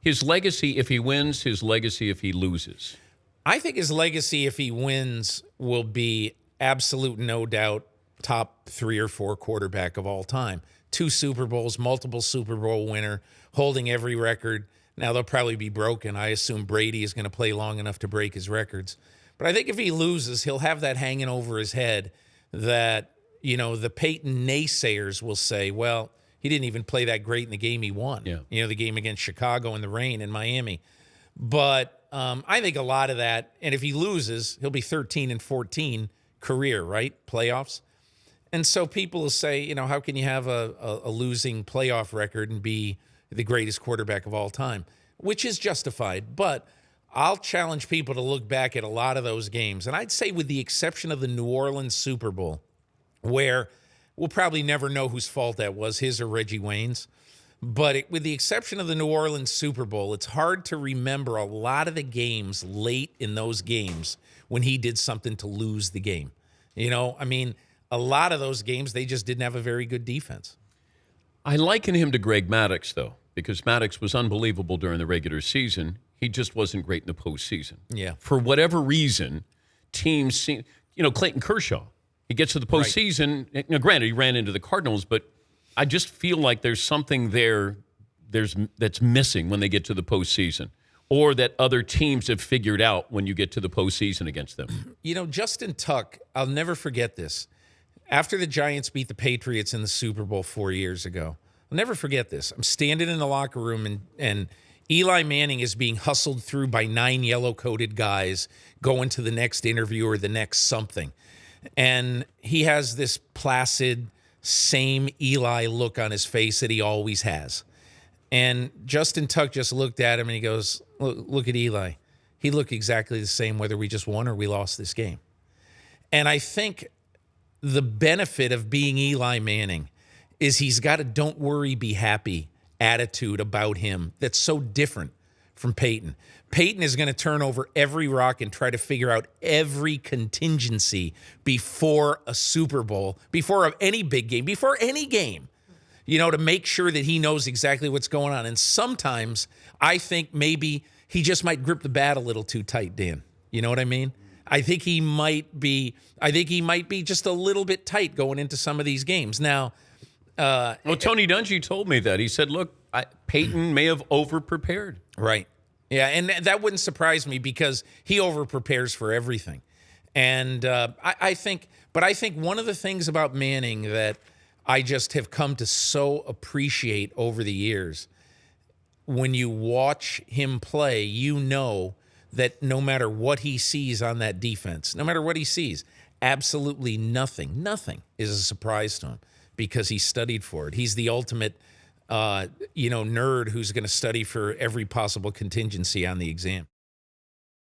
His legacy if he wins, his legacy if he loses. I think his legacy, if he wins, will be absolute, no doubt, top 3 or 4 quarterback of all time. 2 Super Bowls, multiple Super Bowl winner, holding every record. Now, they'll probably be broken. I assume Brady is going to play long enough to break his records. But I think if he loses, he'll have that hanging over his head that, the Peyton naysayers will say, well, he didn't even play that great in the game he won. Yeah. The game against Chicago in the rain in Miami. But I think a lot of that, and if he loses, he'll be 13-14 career, right? Playoffs. And so people will say, how can you have a losing playoff record and be the greatest quarterback of all time? Which is justified. But I'll challenge people to look back at a lot of those games. And I'd say with the exception of the New Orleans Super Bowl, where we'll probably never know whose fault that was, his or Reggie Wayne's. But with the exception of the New Orleans Super Bowl, it's hard to remember a lot of the games late in those games when he did something to lose the game. A lot of those games, they just didn't have a very good defense. I liken him to Greg Maddux, though, because Maddux was unbelievable during the regular season. He just wasn't great in the postseason. Yeah. For whatever reason, teams seem, Clayton Kershaw, he gets to the postseason. Right. Now, granted, he ran into the Cardinals, but I just feel like there's something that's missing when they get to the postseason, or that other teams have figured out when you get to the postseason against them. Justin Tuck, I'll never forget this. After the Giants beat the Patriots in the Super Bowl 4 years ago, I'll never forget this. I'm standing in the locker room, and Eli Manning is being hustled through by 9 yellow-coated guys going to the next interview or the next something. And he has this placid, same Eli look on his face that he always has. And Justin Tuck just looked at him and he goes, look at Eli. He looked exactly the same whether we just won or we lost this game. And I think the benefit of being Eli Manning is he's got a don't worry, be happy attitude about him that's so different from Peyton. Peyton is going to turn over every rock and try to figure out every contingency before a Super Bowl, before any big game, before any game, to make sure that he knows exactly what's going on. And sometimes I think maybe he just might grip the bat a little too tight, Dan. You know what I mean? I think he might be just a little bit tight going into some of these games. Now, Tony Dungy told me that. He said, look, Peyton may have over-prepared. Right. Yeah, and that wouldn't surprise me because he over-prepares for everything. And I think one of the things about Manning that I just have come to so appreciate over the years, when you watch him play, that no matter what he sees on that defense, no matter what he sees, absolutely nothing is a surprise to him because he studied for it. He's the ultimate nerd who's going to study for every possible contingency on the exam.